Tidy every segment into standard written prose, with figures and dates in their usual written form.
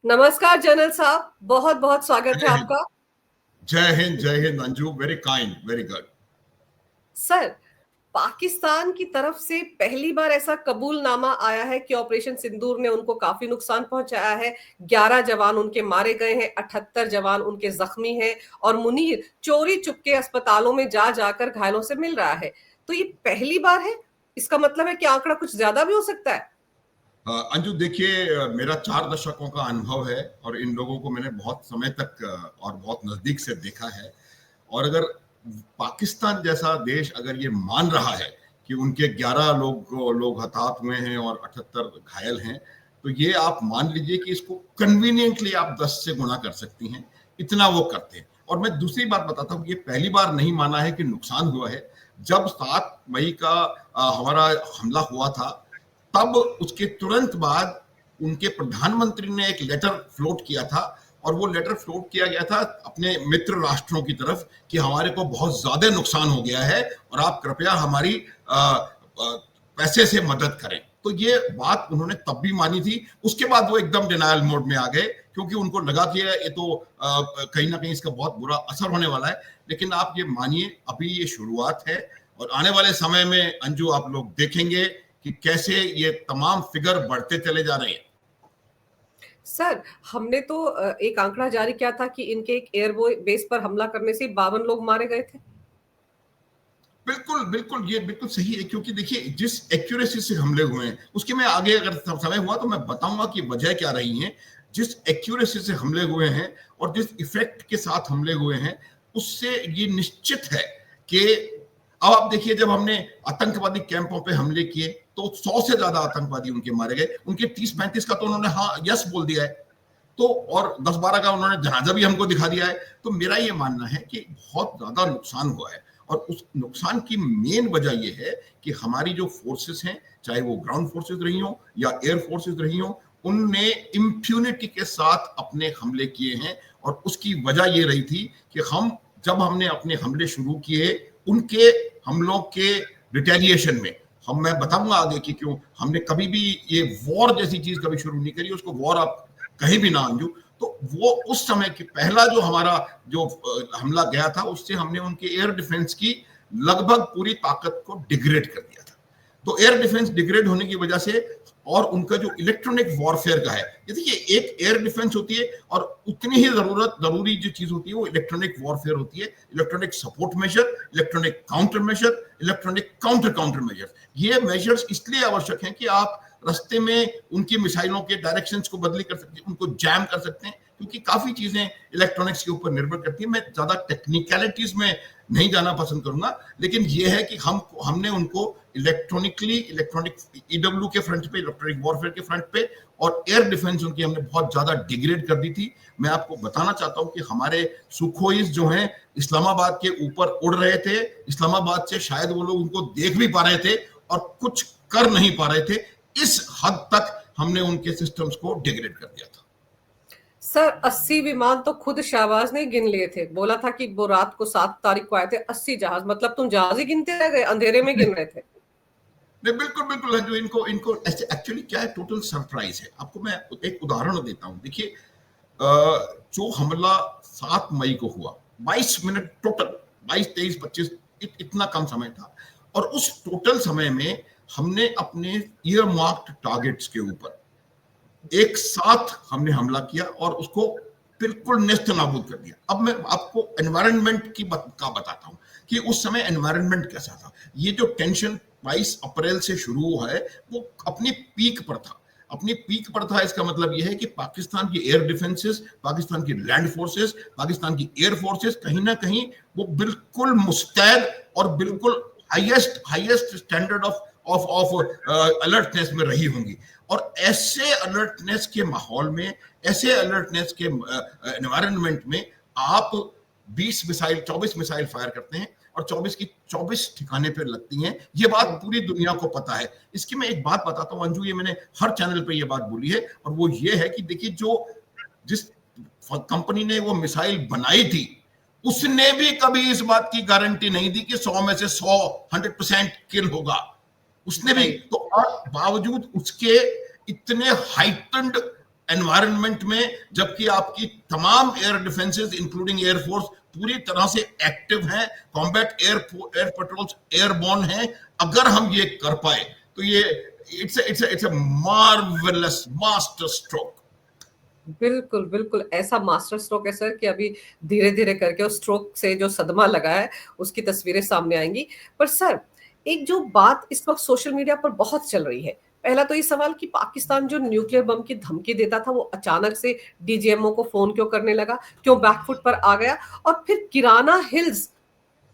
नमस्कार जनरल साहब, बहुत बहुत स्वागत है जय हिंद। आपका। जय Hind Anju, very kind, very good. Sir, Pakistan की तरफ से पहली बार ऐसा कबूलनामा आया है कि ऑपरेशन सिंदूर ने उनको काफी नुकसान पहुंचाया है। 11 जवान उनके मारे गए हैं, 78 जवान उनके जख्मी हैं और मुनीर चोरी चुपके अस्पतालों में जा जाकर घायलों से मिल रहा है। तो ये पहली बार है, इसका मतलब है कि आंकड़ा कुछ ज्यादा भी हो सकता है। अंजू देखिए, मेरा 4 दशकों का अनुभव है और इन लोगों को मैंने बहुत समय तक और बहुत नजदीक से देखा है। और अगर पाकिस्तान जैसा देश अगर ये मान रहा है कि उनके 11 लोग हताहत हुए हैं और 78 घायल हैं, तो ये आप मान लीजिए कि इसको कन्वीनियंटली आप 10 से गुणा कर सकती हैं। इतना वो करते हैं। और मैं दूसरी बात बताता हूँ, ये पहली बार नहीं माना है कि नुकसान हुआ है। जब 7 मई का हमारा हमला हुआ था, तब उसके तुरंत बाद उनके प्रधानमंत्री ने एक लेटर फ्लोट किया था और वो लेटर फ्लोट किया गया था अपने मित्र राष्ट्रों की तरफ कि हमारे को बहुत ज्यादा नुकसान हो गया है और आप कृपया हमारी पैसे से मदद करें। तो ये बात उन्होंने तब भी मानी थी। उसके बाद वो एकदम डिनायल मोड में आ गए क्योंकि उनको लगा कि ये तो कहीं ना कहीं इसका बहुत बुरा असर होने वाला है। लेकिन आप ये मानिए, अभी ये शुरुआत है और आने वाले समय में अंजू आप लोग देखेंगे कि कैसे ये तमाम फिगर बढ़ते चले जा रहे हैं। सर, हमने तो एक आंकड़ा जारी किया था कि इनके एक एयर बेस पर हमला करने से 52 लोग मारे गए थे। बिल्कुल बिल्कुल, ये बिल्कुल सही है क्योंकि देखिए जिस एक्यूरेसी से हमले हुए हैं उसके मैं आगे अगर समय हुआ तो मैं बताऊंगा कि वजह क्या रही है। जिस एक्यूरेसी से हमले हुए हैं और जिस इफेक्ट के साथ हमले हुए हैं, उससे ये निश्चित है कि अब आप देखिए, जब हमने आतंकवादी कैंपों पे हमले किए तो 100 से ज्यादा आतंकवादी उनके मारे गए। उनके 30-35 का तो उन्होंने हाँ यस बोल दिया है, तो और 10-12 का उन्होंने जनाजा भी हमको दिखा दिया है। तो मेरा ये मानना है कि बहुत ज्यादा नुकसान हुआ है और उस नुकसान की मेन वजह यह है कि हमारी जो फोर्सेस हैं, चाहे वो ग्राउंड फोर्सेस रही हो या एयर फोर्सेस रही हो, उनने इम्प्यूनिटी के साथ अपने हमले किए हैं। और उसकी वजह ये रही थी कि जब हमने अपने हमले शुरू किए, उनके हमलों के रिटेलिएशन में मैं बताऊंगा आगे कि क्यों हमने कभी भी ये वॉर जैसी चीज कभी शुरू नहीं करी। उसको वॉर आप कहीं भी ना अंजू। तो वो उस समय के पहला जो हमारा जो हमला गया था, उससे हमने उनके एयर डिफेंस की लगभग पूरी ताकत को डिग्रेड कर दिया था। तो एयर डिफेंस डिग्रेड होने की वजह से और उनका जो इलेक्ट्रॉनिक वॉरफेयर का है, देखिए एक एयर डिफेंस होती है और उतनी ही जरूरी जो चीज होती है वो इलेक्ट्रॉनिक वॉरफेयर होती है। Electronic support measure, electronic counter measure, electronic counter measure. ये मेजर्स इसलिए आवश्यक हैं कि आप रास्ते में उनकी मिसाइलों के डायरेक्शंस को बदली कर सकते हैं, उनको जैम कर सकते हैं, क्योंकि काफी चीजें इलेक्ट्रॉनिक्स के ऊपर निर्भर करती है। मैं ज्यादा टेक्निकलिटीज में नहीं जाना पसंद करूंगा, लेकिन यह है कि हमने उनको इलेक्ट्रॉनिक ईडब्ल्यू के फ्रंट पे, इलेक्ट्रॉनिक वॉरफेयर के फ्रंट पे और एयर डिफेंस उनकी हमने बहुत ज्यादा डिग्रेड कर दी थी। मैं आपको बताना चाहता हूं कि हमारे सुखोईस जो हैं इस्लामाबाद के ऊपर उड़ रहे थे। इस्लामाबाद से शायद वो लोग उनको देख भी पा रहे थे और कुछ कर नहीं पा रहे थे। इस हद तक हमने उनके सिस्टम्स को डिग्रेड कर दिया था। सर, 80 विमान तो खुद शहबाज ने गिन लिए थे। बोला था कि वो रात को 7 तारीख को आए थे 80 जहाज। मतलब तुम जहाज ही गिनते रह गए, अंधेरे में गिन रहे थे। नहीं, बिल्कुल बिल्कुल, जो इनको इनको एक्चुअली क्या है, टोटल सरप्राइज है। आपको मैं एक उदाहरण देता हूं। देखिए, जो हमला 7 मई को हुआ, 22 मिनट टोटल, 22, 23, 25, इतना कम समय था। और उस टोटल समय में हमने अपने ईयर मार्क्ड टारगेट्स के ऊपर एक साथ हमने हमला किया और उसको बिल्कुल नेस्त नाबूद कर दिया। अब मैं आपको एनवायरनमेंट का बताता हूं कि उस समय एनवायरनमेंट कैसा था। ये जो टेंशन 22 अप्रैल से शुरू हुआ है, वो अपनी पीक पर था। अपनी पीक पर था, इसका मतलब यह है कि पाकिस्तान की एयर डिफेंसेस, पाकिस्तान की लैंड फोर्सेस, पाकिस्तान की एयर फोर्सेस कहीं ना कहीं वो बिल्कुल मुस्तैद और बिल्कुल हाईएस्ट स्टैंडर्ड ऑफ अलर्टनेस में रही होंगी। और ऐसे अलर्टनेस के माहौल में, ऐसे अलर्टनेस के एनवायरनमेंट में आप 24 मिसाइल फायर करते हैं और 24 की 24 ठिकाने पर लगती हैं। ये बात पूरी दुनिया को पता है। इसकी मैं एक बात बताता हूं अंजू, ये मैंने हर चैनल पे ये बात बोली है, और वो ये है कि देखिए, जिस कंपनी ने वो मिसाइल बनाई थी, उसने भी कभी इस बात की गारंटी नहीं दी कि 100 में से 100% किल होगा। उसने भी तो, और बावजूद उसके इतने हाइटेंड एनवायरनमेंट में, जबकि आपकी तमाम एयर डिफेंसेस इंक्लूडिंग एयरफोर्स पूरी तरह से एक्टिव हैं, कॉम्बैट एयर पेट्रोल्स एयरबॉर्न हैं। अगर हम ये कर पाए तो ये it's a marvellous master stroke. बिल्कुल, बिल्कुल ऐसा मास्टर स्ट्रोक है सर कि अभी धीरे-धीरे करके उस स्ट्रोक से जो सदमा लगा है, उसकी तस्वीरें सामने आएँगी। पर सर, एक जो बात इस वक़्त सोशल मीडिया पर बहुत चल रही है, पहला तो ये सवाल कि पाकिस्तान जो न्यूक्लियर बम की धमकी देता था, वो अचानक से डीजीएमओ को फ़ोन क्यों करने लगा? क्यों बैकफुट पर आ गया? और फिर किराना हिल्स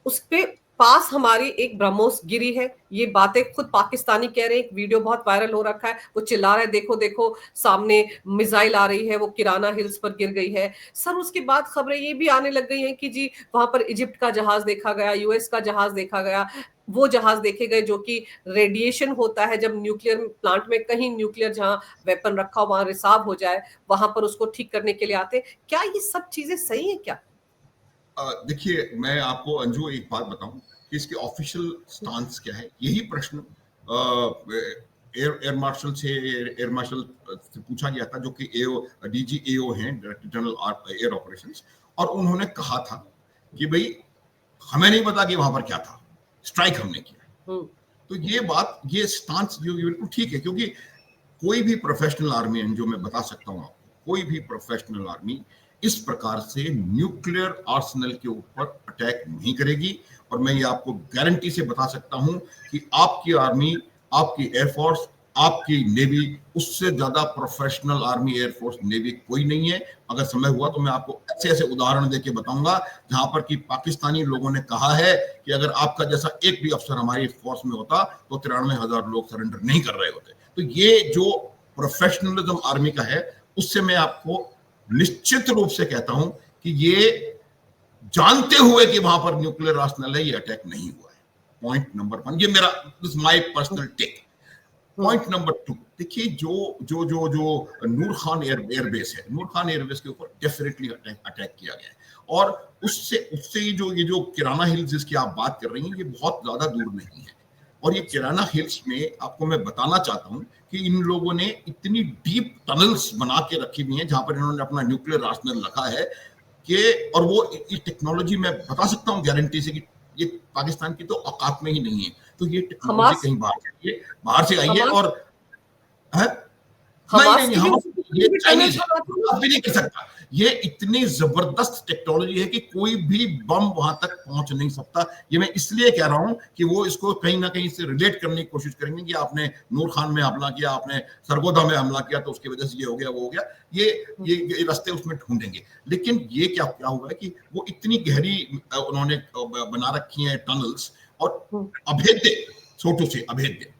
उसपे पास हमारी एक ब्रह्मोस गिरी है, ये बातें खुद पाकिस्तानी कह रहे हैं, एक वीडियो बहुत वायरल हो रखा है, वो चिल्ला रहा है, देखो, देखो, सामने मिसाइल आ रही है, वो किराना हिल्स पर गिर गई है। सर, उसके बाद खबरें ये भी आने लग गई हैं कि जी, वहाँ पर इजिप्ट का जहाज देखा गया, यूएस का जहाज देखा गया, वो जहाज देखे गए जो कि रेडिएशन होता है जब न्यूक्लियर प्लांट में कहीं न्यूक्लियर जहाँ वेपन रखा हो, वहाँ रिसाव हो जाए, वहाँ पर उसको ठीक करने के लिए आते हैं। क्या ये सब चीज़ें सही हैं क्या? देखिए, मैं आपको अंजू एक बात बताऊं कि इसके ऑफिशियल स्टांस क्या है। यही प्रश्न एयर मार्शल से पूछा गया था, जो कि डीजीएओ हैं, डायरेक्टर जनरल एयर ऑपरेशंस, और उन्होंने कहा था कि भाई हमें नहीं पता कि वहां पर क्या था, स्ट्राइक हमने किया। तो ये बात, ये स्टांस जो बिल्कुल ठीक है, क्योंकि कोई भी प्रोफेशनल आर्मी, जो मैं बता सकता हूं आपको, कोई भी प्रोफेशनल आर्मी इस प्रकार से न्यूक्लियर आर्सेनल के ऊपर अटैक नहीं करेगी। और मैं ये आपको गारंटी से बता सकता हूं कि आपकी आर्मी, आपकी एयरफोर्स, आपकी नेवी, उससे ज्यादा प्रोफेशनल आर्मी, एयरफोर्स, नेवी कोई नहीं है। अगर समय हुआ तो मैं आपको ऐसे ऐसे उदाहरण देके बताऊंगा जहां पर कि पाकिस्तानी लोगों ने कहा है कि अगर आपका जैसा एक भी अफसर हमारी फोर्स में होता तो 93,000 लोग सरेंडर नहीं कर रहे होते। तो ये जो प्रोफेशनलिज्म आर्मी का है, उससे मैं आपको निश्चित रूप से कहता हूं कि ये जानते हुए कि वहां पर न्यूक्लियर आर्सेनल है, ये अटैक नहीं हुआ है। पॉइंट नंबर 1, ये मेरा, this my personal take. Point number 2, देखिए, जो जो जो जो नूर खान एयरबेस है, नूर खान एयरबेस के ऊपर डेफिनेटली अटैक किया गया है। और उससे उससे ये जो किराना हिल्स जिसकी आप बात कर रही हैं, ये बहुत ज्यादा दूर नहीं है। और ये किराना हिल्स में आपको मैं बताना चाहता हूं कि इन लोगों ने इतनी डीप टनल्स बना के रखी हुई हैं जहां पर इन्होंने अपना न्यूक्लियर आर्सेनल रखा है कि, और वो ये टेक्नोलॉजी मैं बता सकता हूं गारंटी से कि ये पाकिस्तान की तो औकात में ही नहीं है। तो ये टेक्नोलॉजी हमास कहीं बाहर से आई है। हमास और है, नहीं नहीं हमास नहीं, की भी हम, वैसे कितनी ये भी चाइनीज टनल्स है, बनाती है। आप भी नहीं कर सकता। ये इतनी जबरदस्त टेक्नोलॉजी है कि कोई भी बम वहां तक पहुंच नहीं सकता। ये मैं इसलिए कह रहा हूं कि वो इसको कहीं ना कहीं से रिलेट करने की कोशिश करेंगे कि आपने नूर खान में हमला किया, आपने सरगोधा में हमला किया, तो उसकी वजह से ये हो गया, वो हो गया। ये रास्ते उसमें ढूंढेंगे। लेकिन ये क्या क्या हुआ है कि वो इतनी गहरी उन्होंने बना रखी है टनल्स, और अभेद्य, छोटू से अभेद्य।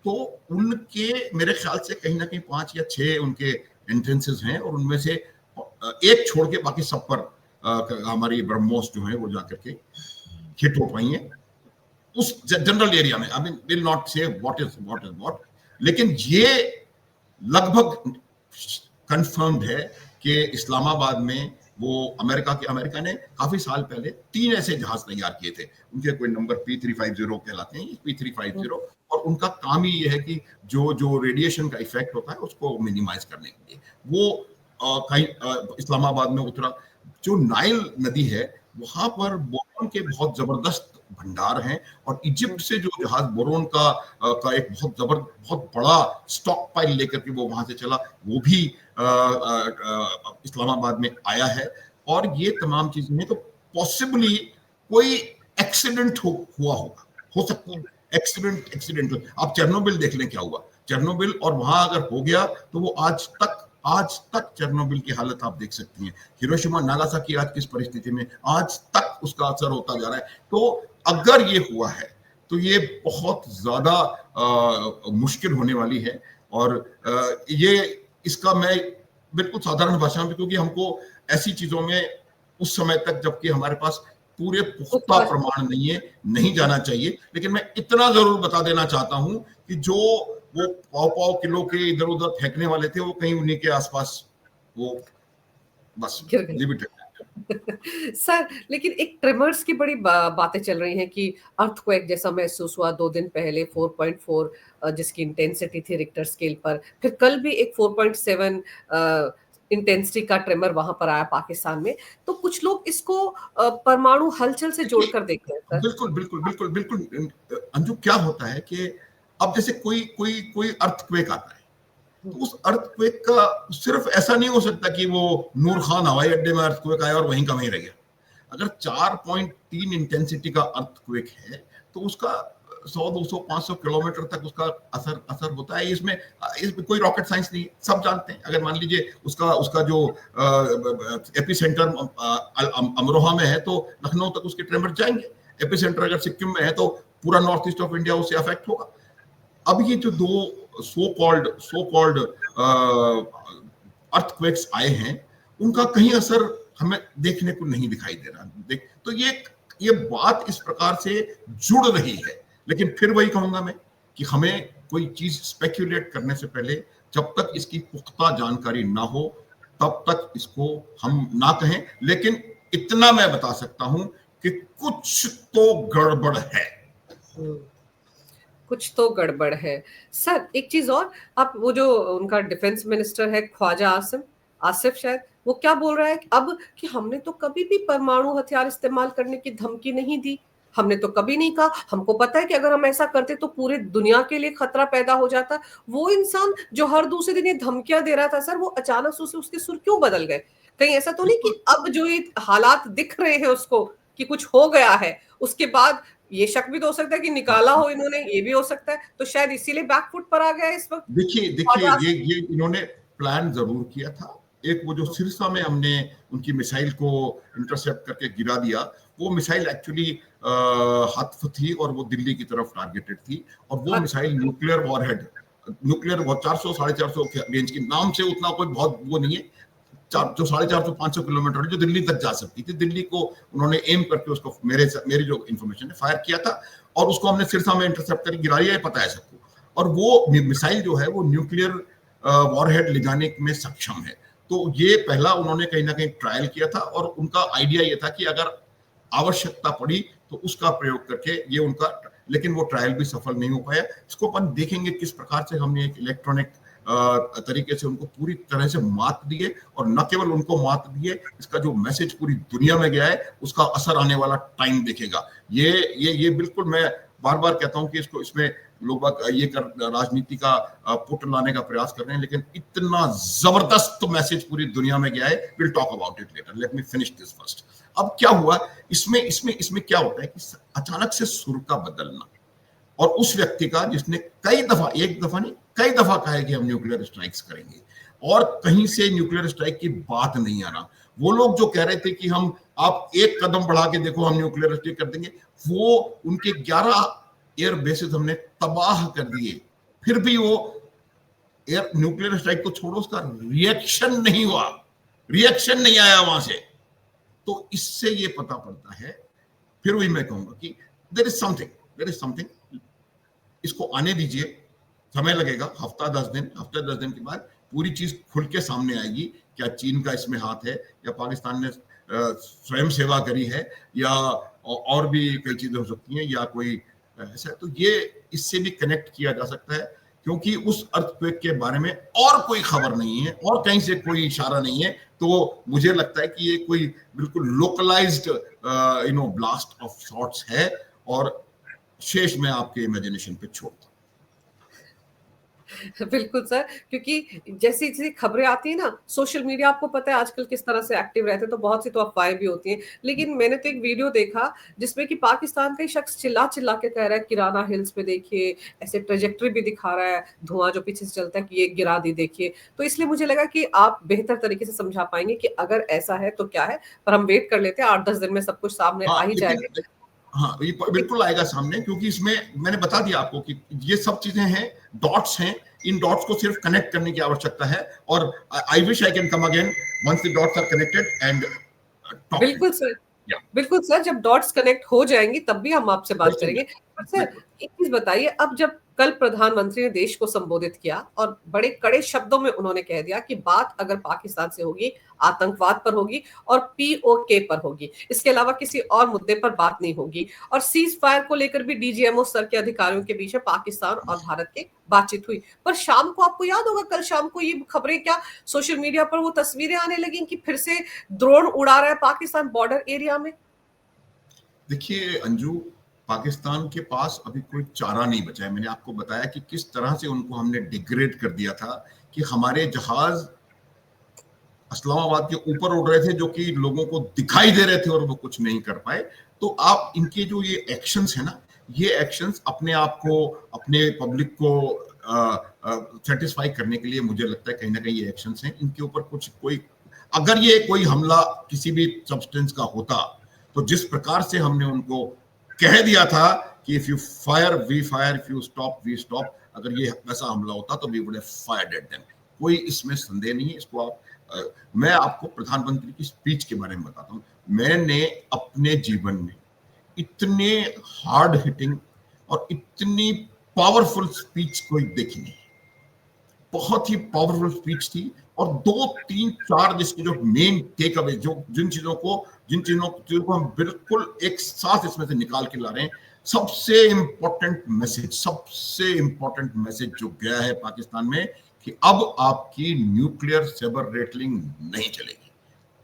तो उनके मेरे ख्याल से कहीं ना कहीं 5 या 6 उनके एंट्रेंसेस हैं, और उनमें से एक छोड़ के बाकी सब पर हमारी ब्रह्मोस जो है वो जाकर के हिट हो पाई हैं उस जनरल एरिया में। आई मीन विल नॉट से व्हाट, लेकिन ये लगभग कंफर्म्ड है कि इस्लामाबाद में वो अमेरिका ने काफी साल पहले 3 ऐसे जहाज तैयार किए थे। उनके कोई नंबर P350 कहलाते हैं, P350, और उनका काम ही ये है कि जो जो रेडिएशन का इफेक्ट होता है उसको मिनिमाइज करने के लिए वो कहीं इस्लामाबाद में उतरा। जो नाइल नदी है, वहां पर बोरोन के बहुत जबरदस्त भंडार हैं, और इजिप्ट से जो जहाज बोरोन का एक बहुत बड़ा स्टॉक पाइल लेकर के वो वहां से चला, वो भी इस्लामाबाद में आया है। और ये तमाम चीजें हैं, तो पॉसिबली कोई एक्सीडेंट हुआ होगा, हो सकता है एक्सीडेंटल। आप चेरनोबिल देख लें क्या हुआ, चेरनोबिल, और वहां अगर हो गया तो वो आज तक चेरनोबिल की हालत आप देख सकती हैं। हिरोशिमा नागासाकी आज किस परिस्थिति में, आज तक उसका असर होता जा रहा है। तो अगर ये हुआ है तो ये बहुत ज्यादा मुश्किल होने वाली है। और ये इसका मैं बिल्कुल साधारण भाषा में, क्योंकि हमको ऐसी चीजों में उस समय तक, जबकि हमारे पास पूरे पुख्ता प्रमाण नहीं है, नहीं जाना चाहिए। लेकिन मैं इतना जरूर बता देना चाहता हूं कि जो वो पाव किलो के इधर उधर फेंकने वाले थे, वो कहीं उन्हीं के आसपास वो बस लिमिटेड। सर, लेकिन एक ट्रेमर्स की बड़ी बातें चल रही हैं कि अर्थक्वेक जैसा महसूस हुआ 2 दिन पहले 4.4 जिसकी इंटेंसिटी थी रिक्टर स्केल पर। फिर कल भी एक 4.7 इंटेंसिटी का ट्रेमर वहां पर आया पाकिस्तान में। तो कुछ लोग इसको परमाणु हलचल से देखिए, जोड़कर देखते हैं सर। बिल्कुल बिल्कुल बिल्कुल बिल्कुल अंजू, क्या होता है कि अब जैसे कोई कोई कोई अर्थक्वेक आता है, तो उस अर्थक्वेक का सिर्फ ऐसा नहीं हो सकता कि वो नूर खान हवाई अड्डे में अर्थक्वेक आया और वहीं का वहीं रह गया। अगर 4.3 इंटेंसिटी का अर्थक्वेक है तो उसका 100 200 500 किलोमीटर तक उसका असर असर होता है। इसमें कोई रॉकेट साइंस नहीं है, सब जानते हैं। अगर मान लीजिए उसका उसका जो एपिसेंटर अमरोहा में है तो लखनऊ तक उसके ट्रेमर जाएंगे। एपिसेंटर अगर सिक्किम में है तो पूरा नॉर्थ ईस्ट ऑफ इंडिया उससे अफेक्ट होगा। अब ये जो दो सो कॉल्ड अर्थक्वेक्स आए हैं, उनका कहीं असर हमें देखने को नहीं दिखाई दे रहा। देख तो ये बात इस प्रकार से जुड़ रही है। लेकिन फिर वही कहूंगा मैं कि हमें कोई चीज स्पेक्यूलेट करने से पहले जब तक इसकी पुख्ता जानकारी ना हो तब तक इसको हम ना कहें। लेकिन इतना मैं बता सकता हूं कि कुछ तो गड़बड़ है। कुछ तो गड़बड़ है। सर, एक चीज और, आप वो जो उनका डिफेंस मिनिस्टर है ख्वाजा आसिफ शायद, वो क्या बोल रहा है अब कि हमने तो कभी भी परमाणु हथियार इस्तेमाल करने की धमकी नहीं दी, हमने तो कभी नहीं कहा, हमको पता है कि अगर हम ऐसा करते तो पूरे दुनिया के लिए खतरा पैदा हो जाता। वो इंसान जो हर दूसरे दिन ये धमकियां दे रहा था सर, वो अचानक से उसके सुर क्यों बदल गए? कहीं ऐसा तो नहीं कि अब जो ये हालात दिख रहे हैं उसको कि कुछ हो गया है, उसके बाद ये शक भी तो हो सकता है कि निकाला हो इन्होंने, ये भी हो सकता है, तो शायद इसीलिए बैकफुट पर आ गया इस वक्त। देखिए देखिए, ये इन्होंने प्लान जरूर किया था। एक वो जो सिरसा में हमने उनकी मिसाइल को इंटरसेप्ट करके गिरा दिया, वो मिसाइल एक्चुअली हत्फ थी और वो दिल्ली की तरफ टारगेटेड थी। और वो missile nuclear warhead, nuclear 400 450 range की, नाम से उतना कोई बहुत वो नहीं है, जो 450 500 किलोमीटर जो दिल्ली तक जा सकती थी। दिल्ली को उन्होंने एम करके उसको मेरी जो इन्फॉर्मेशन है फायर किया था और उसको हमने सिरसा में इंटरसेप्ट करके गिराया है, पता है सबको। और वो मिसाइल जो है वो न्यूक्लियर वॉरहेड ले जाने में सक्षम है। तो ये पहला उन्होंने कहीं ना कहीं ट्रायल किया था और उनका आइडिया ये था कि अगर आवश्यकता पड़ी तो उसका प्रयोग करके ये उनका, लेकिन वो ट्रायल भी सफल नहीं हो पाया। इसको अपन देखेंगे किस प्रकार से हमने एक इलेक्ट्रॉनिक तरीके से उनको पूरी तरह से मात दिए, और न केवल उनको मात दिए, इसका जो मैसेज पूरी दुनिया में गया है उसका असर आने वाला टाइम देखेगा। ये बिल्कुल मैं बार बार कहता हूं कि इसको, इसमें लोग ये कर राजनीति का पुट लाने का प्रयास कर रहे हैं, लेकिन इतना जबरदस्त मैसेज पूरी दुनिया में गया है। Will talk about it later, let me finish this first. अब क्या हुआ इसमें क्या होता है कि अचानक से सुर का बदलना, और उस व्यक्ति का जिसने कई दफा, एक दफा नहीं कई दफा कहा है कि हम न्यूक्लियर स्ट्राइक्स करेंगे, और कहीं से न्यूक्लियर स्ट्राइक की बात नहीं आ रहा। वो लोग जो कह रहे थे कि हम, आप एक कदम बढ़ा के देखो हम न्यूक्लियर स्ट्राइक कर देंगे, वो उनके 11 एयर बेसिस हमने तबाह कर दिए, फिर भी वो एयर न्यूक्लियर स्ट्राइक को छोड़ो, उसका रिएक्शन नहीं हुआ, रिएक्शन नहीं आया वहां से। तो इससे ये पता पड़ता है, फिर वही मैं कहूंगा कि देयर इज समथिंग, इसको आने दीजिए, समय लगेगा, हफ्ते 10 दिन के बाद पूरी चीज खुल के सामने आएगी। क्या चीन का इसमें हाथ है, या पाकिस्तान ने स्वयं सेवा करी है, या और भी कई चीजें हो सकती हैं, या कोई ऐसा। तो ये इससे भी कनेक्ट किया जा सकता है, क्योंकि उस अर्थक्वेक के बारे में और कोई खबर नहीं है और कहीं से कोई इशारा नहीं है। तो मुझे लगता है कि ये कोई बिल्कुल लोकलाइज्ड ब्लास्ट ऑफ शॉट्स है, और शेष मैं आपके इमेजिनेशन पे छोड़ता हूं। बिल्कुल सर, क्योंकि जैसी जैसी खबरें आती है ना, सोशल मीडिया आपको पता है आजकल किस तरह से एक्टिव रहते हैं, तो बहुत सी तो अफवाहें भी होती हैं। लेकिन मैंने तो एक वीडियो देखा जिसमें कि पाकिस्तान का ही शख्स चिल्ला चिल्ला के कह रहा है किराना हिल्स पे देखिए, ऐसे ट्रेजेक्टरी भी दिखा रहा है, धुआं जो पीछे से चलता है कि ये गिरा दी देखिए। तो इसलिए मुझे लगा कि आप बेहतर तरीके से समझा पाएंगे कि अगर ऐसा है तो क्या है, पर हम वेट कर लेते हैं, 8-10 दिन में सब कुछ सामने आ ही जाएगा। हाँ, ये बिल्कुल आएगा सामने, क्योंकि इसमें मैंने बता दिया आपको कि ये सब चीजें हैं, डॉट्स हैं, इन डॉट्स को सिर्फ कनेक्ट करने की आवश्यकता है। और I wish I can come again once the dots are connected and talk. बिल्कुल सर, बिल्कुल सर, जब डॉट्स कनेक्ट हो जाएंगी तब भी हम आपसे बात करेंगे। सर, एक चीज बताइए, अब जब कल प्रधानमंत्री ने देश को संबोधित किया और बड़े कड़े शब्दों में उन्होंने कह दिया कि बात अगर पाकिस्तान से होगी, आतंकवाद पर होगी और पीओके पर होगी, इसके अलावा किसी और मुद्दे पर बात नहीं होगी। और सीज फायर को लेकर भी डीजीएमओ स्तर के अधिकारियों के बीच में पाकिस्तान और भारत की बातचीत हुई। पर शाम को, आपको याद होगा, कल शाम को ये खबरें, क्या सोशल मीडिया पर वो तस्वीरें आने लगी कि फिर से ड्रोन उड़ा रहा है पाकिस्तान बॉर्डर एरिया में। देखिए अंजू, पाकिस्तान के पास अभी कोई चारा नहीं बचा है। मैंने आपको बताया कि किस तरह से उनको हमने डिग्रेड कर दिया था कि हमारे जहाज इस्लामाबाद के ऊपर उड़ रहे थे, जो कि लोगों को दिखाई दे रहे थे और वो कुछ नहीं कर पाए। तो आप इनके जो ये एक्शंस है ना, ये एक्शंस अपने आप को, अपने पब्लिक को सेटिस्फाई करने के लिए, मुझे लगता है कहीं ना कहीं ये एक्शंस हैं। इनके ऊपर कुछ कोई, अगर ये कोई हमला किसी भी सब्सटेंस का होता, तो जिस प्रकार से हमने उनको कह दिया था कि if you fire we fire, if you stop we stop, अगर ये वैसा हमला होता तो we would have fired at them. कोई इसमें संदेह नहीं है। इसको आप मैं आपको प्रधानमंत्री की स्पीच के बारे में बताता हूँ। मैंने अपने जीवन में इतने हार्ड हिटिंग और इतनी पावरफुल स्पीच कोई देखी नहीं। बहुत ही पावरफुल स्पीच थी, और 2 3 4 जिसके जो मेन टेक अवे, जो जिन चीजों को हम बिल्कुल एक साथ इसमें से निकाल के ला रहे हैं। सबसे इंपॉर्टेंट मैसेज जो गया है पाकिस्तान में कि अब आपकी न्यूक्लियर सेबर रेटलिंग नहीं चलेगी।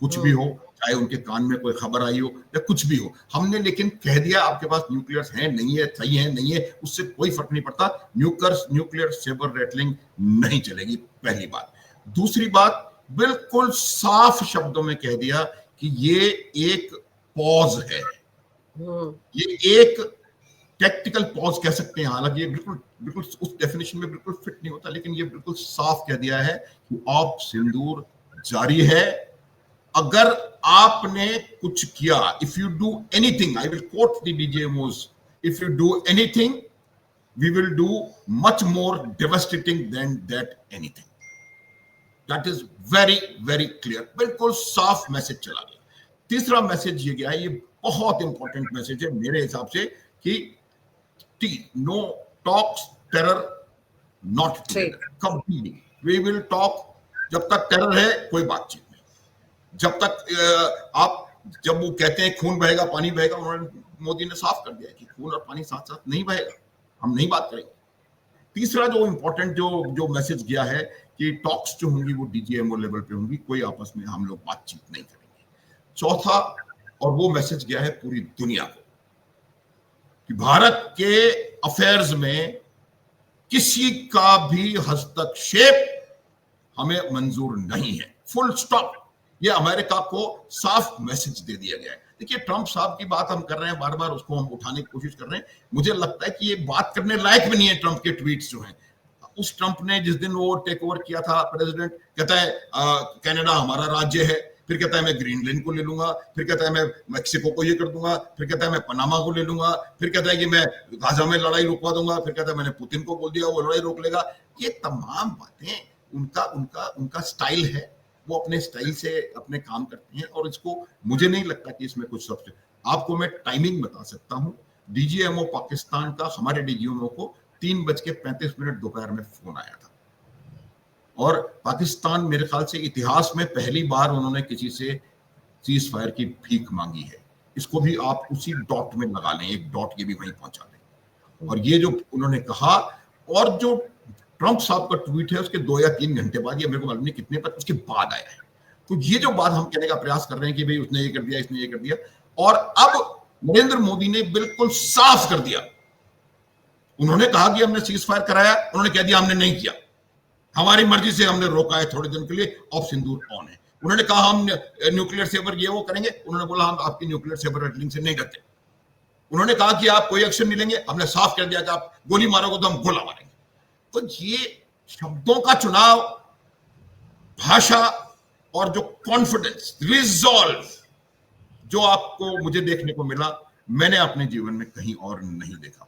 कुछ भी हो, चाहे उनके कान में कोई खबर आई हो या कुछ भी हो, हमने लेकिन कह दिया आपके पास न्यूक्लियर्स है नहीं है, सही है नहीं है, उससे कोई फर्क नहीं पड़ता। न्यूक्लियर सेबर रेटलिंग नहीं चलेगी, पहली बात। दूसरी बात, बिल्कुल साफ शब्दों में कह दिया कि ये एक पॉज है, ये एक टेक्टिकल पॉज कह सकते हैं। हालांकि ये बिल्कुल उस डेफिनेशन में बिल्कुल फिट नहीं होता, लेकिन ये बिल्कुल साफ कह दिया है कि ऑप सिंदूर जारी है। अगर आपने कुछ किया, if you do anything, I will quote the DGMOs, if you do anything we will do much more devastating then that anything. That is very very clear, बिल्कुल साफ मैसेज चला गया। तीसरा मैसेज ये गया है, ये बहुत इंपॉर्टेंट मैसेज है मेरे हिसाब से, कि no talks terror not together, कभी नहीं। वी विल टॉक, जब तक टेरर है कोई बातचीत नहीं। जब तक जब वो कहते हैं खून बहेगा पानी बहेगा, उन्होंने, मोदी ने साफ कर दिया कि खून और पानी साथ साथ नहीं बहेगा, हम नहीं बात करेंगे। तीसरा जो इंपॉर्टेंट जो मैसेज गया है कि टॉक्स जो होंगी वो डीजीएमओ लेवल पे होंगी, कोई आपस में हम लोग बातचीत नहीं करेंगे। चौथा, और वो मैसेज गया है पूरी दुनिया को कि भारत के अफेयर्स में किसी का भी हस्तक्षेप हमें मंजूर नहीं है, फुल स्टॉप। ये अमेरिका को साफ मैसेज दे दिया गया है। देखिए, ट्रंप साहब की बात हम कर रहे हैं, बार बार उसको हम उठाने की कोशिश कर रहे हैं। मुझे लगता है कि ये बात करने लायक भी नहीं है। ट्रंप के ट्वीट्स जो हैं, उस ट्रंप ने जिस दिन वो टेक ओवर किया था प्रेसिडेंट, कहता है कनाडा हमारा राज्य है, फिर कहता है मैं ग्रीनलैंड को ले लूंगा, फिर कहता है मैं मैक्सिको को ये कर दूंगा, फिर कहता है मैं पनामा को ले लूंगा, फिर कहता है कि मैं गाजा में लड़ाई रुकवा दूंगा, फिर कहता है मैंने पुतिन को बोल दिया वो लड़ाई रोक लेगा। ये तमाम बातें उनका स्टाइल है, वो अपने स्टाइल से अपने काम करते हैं, और इसको मुझे नहीं लगता कि इसमें कुछ सबसे। आपको मैं टाइमिंग बता सकता हूं, डीजीएमओ पाकिस्तान का हमारे डीजीएमओ को 3:35 दोपहर में फोन आया था, और पाकिस्तान मेरे ख्याल से इतिहास में पहली बार उन्होंने किसी से सीज फायर की भीख मांगी है। इसको भी आप उसी डॉट में लगा लें, एक डॉट ये भी वहीं पहुंचा दें। और ये जो उन्होंने कहा, और जो ट्रंप साहब का ट्वीट है उसके 2 या 3 घंटे बाद, ये मेरे को मालूम नहीं कितने पर उसके बाद आया है। तो ये जो बात हम कहने का प्रयास कर रहे हैं कि भाई उसने ये कर दिया, इसने ये कर दिया, और अब नरेंद्र मोदी ने बिल्कुल साफ कर दिया। उन्होंने कहा कि हमने सीज फायर कराया, उन्होंने कह दिया हमने नहीं किया, हमारी मर्जी से हमने रोका है थोड़े दिन के लिए, ऑफ सिंदूर ऑन है। उन्होंने कहा हम न्यूक्लियर सेवर ये वो करेंगे, उन्होंने बोला हम आपकी न्यूक्लियर सेवर रेटलिंग से नहीं डरते। उन्होंने कहा कि आप कोई एक्शन नहीं लेंगे, हमने साफ कर दिया कि आप गोली मारोगे तो हम गोला मारेंगे। तो ये शब्दों का चुनाव, भाषा और जो कॉन्फिडेंस, रिजॉल्व जो आपको मुझे देखने को मिला, मैंने अपने जीवन में कहीं और नहीं देखा।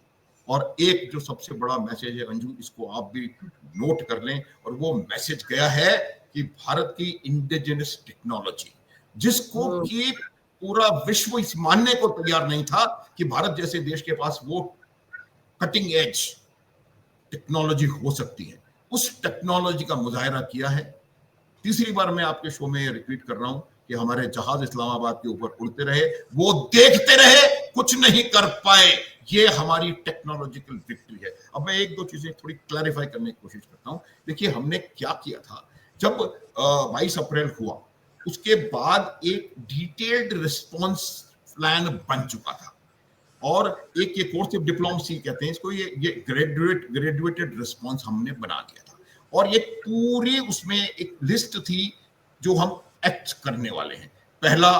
और एक जो सबसे बड़ा मैसेज है अंजू, इसको आप भी नोट कर लें, और वो मैसेज गया है कि भारत की इंडिजिनस टेक्नोलॉजी, जिसको कि पूरा विश्व इस मानने को तैयार नहीं था कि भारत जैसे देश के पास वो कटिंग एज टेक्नोलॉजी हो सकती है, उस टेक्नोलॉजी का मुजाहरा किया है। तीसरी बार मैं आपके शो में रिपीट कर रहा हूं कि हमारे जहाज इस्लामाबाद के ऊपर उड़ते रहे, वो देखते रहे, कुछ नहीं कर पाए। ये हमारी टेक्नोलॉजिकल विक्ट्री है। अब मैं एक दो चीजें थोड़ी क्लैरिफाई करने की कोशिश करता हूं। देखिए, हमने क्या किया था जब 22 अप्रैल हुआ, उसके बाद एक डिटेल्ड रिस्पॉन्स प्लान बन चुका था, और एक ये कोर्स ऑफ डिप्लोमेसी कहते हैं इसको, ये ग्रेजुएटेड रिस्पॉन्स हमने बना दिया था, और ये पूरी उसमें एक लिस्ट थी जो हम एक्ट करने वाले हैं। पहला,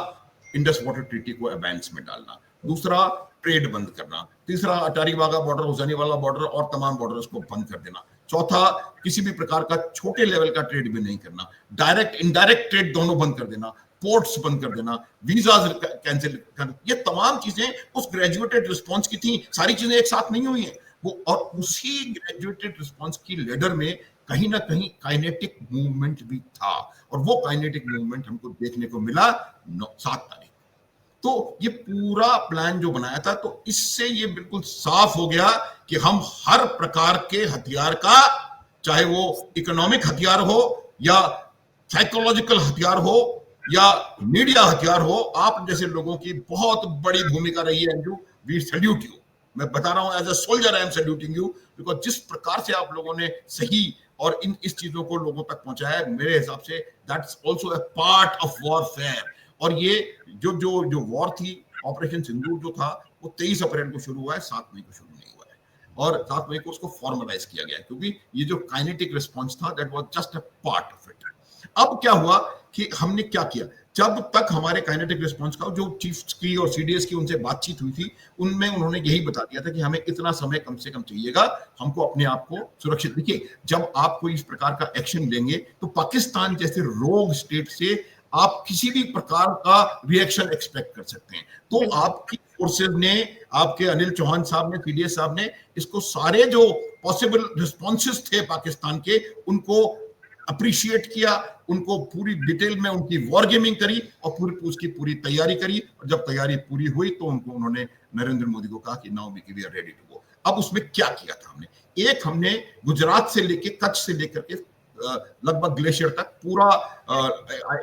इंडस वाटर ट्रीटी को अबेंस में डालना। दूसरा, ट्रेड बंद करना। तीसरा, अटारी वाघा बॉर्डर, हुसैनीवाला बॉर्डर और तमाम बॉर्डर्स को बंद कर देना। चौथा, किसी भी प्रकार का छोटे लेवल का ट्रेड भी नहीं करना। डायरेक्ट इंडायरेक्ट ट्रेड दोनों बंद कर देना। पोर्ट्स बंद कर देना, वीजाज कैंसिल कर। ये तमाम चीजें उस ग्रेजुएटेड रिस्पॉन्स की थी। सारी चीजें एक साथ नहीं हुई हैं वो, और उसी ग्रेजुएटेड रिस्पॉन्स की लेडर में कहीं ना कहीं काइनेटिक मूवमेंट भी था, और वो काइनेटिक मूवमेंट हमको देखने को मिला 7 तारीख। तो ये पूरा प्लान जो बनाया था, तो इससे ये बिल्कुल साफ हो गया कि हम हर प्रकार के हथियार का, चाहे वो इकोनॉमिक हथियार हो या साइकोलॉजिकल हथियार हो या मीडिया हथियार हो, आप जैसे लोगों की बहुत बड़ी भूमिका रही है अंजू। We salute you. मैं बता रहा हूं, as a soldier I am saluting you, because जिस प्रकार से आप लोगों ने सही और इस चीजों को लोगों तक पहुंचाया है, मेरे हिसाब से that's also a part of warfare. और ये जो जो जो वॉर थी, ऑपरेशन सिंदूर जो था, वो 23 अप्रैल को शुरू हुआ है, 7 मई को शुरू नहीं हुआ है, और 7 मई को उसको फॉर्मलाइज किया गया है, क्योंकि ये जो काइनेटिक रिस्पॉन्स था, that was just a part of it. अब क्या हुआ कि हमने क्या किया, जब तक हमारे काइनेटिक रिस्पॉन्स का जो चीफ्स की और सीडीएस की उनसे बातचीत हुई थी, उनमें उन्होंने यही बता दिया था कि हमें इतना समय कम से कम चाहिएगा हमको अपने आप को सुरक्षित। देखिए, जब आप कोई इस प्रकार का एक्शन लेंगे, तो पाकिस्तान जैसे रोग स्टेट से आप किसी भी प्रकार का रिएक्शन एक्सपेक्ट कर सकते हैं। तो आपकी फोर्सेज ने, आपके अनिल चौहान साहब ने, सीडीएस साहब ने, इसको सारे जो पॉसिबल रिस्पॉन्सेस थे पाकिस्तान के, उनको अप्रिशिएट किया, उनको पूरी डिटेल में उनकी वॉर गेमिंग करी, और पूरी उसकी पूरी तैयारी करी। और जब तैयारी पूरी हुई, तो उन्होंने नरेंद्र मोदी को कहा कि now we are ready to go. अब उसमें क्या किया था हमने, एक हमने गुजरात से लेके, कच्छ से लेकर के लगभग ग्लेशियर तक पूरा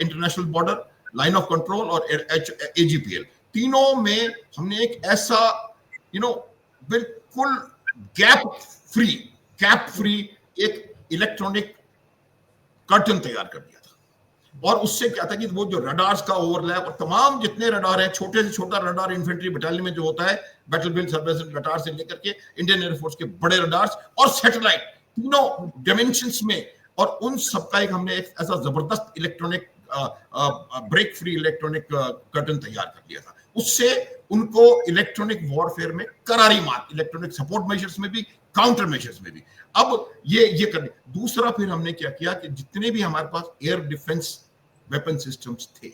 international border, line of control और एजीपीएल, तीनों में हमने एक ऐसा बिल्कुल गैप फ्री एक इलेक्ट्रॉनिक कर्टन तैयार कर दिया था। और उससे क्या था कि वो जो रडार्स का ओवरलैप, और तमाम जितने रडार हैं, छोटे से छोटा रडार इन्फेंट्री बटालियन में जो होता है, बैटलफील्ड सर्वेलेंस रडार से लेकर के इंडियन एयरफोर्स के बड़े रडार्स और सैटेलाइट, तीनों डायमेंशंस में, और उन सबका एक हमने एक ऐसा जबरदस्त electronic brake free electronic curtain तैयार कर दिया था। उससे उनको इलेक्ट्रॉनिक वॉरफेयर में करारी मात, इलेक्ट्रॉनिक सपोर्ट मेजर्स में भी, काउंटर मेजर्स में भी। अब ये करने, दूसरा फिर हमने क्या किया कि जितने भी हमारे पास एयर डिफेंस वेपन सिस्टम्स थे,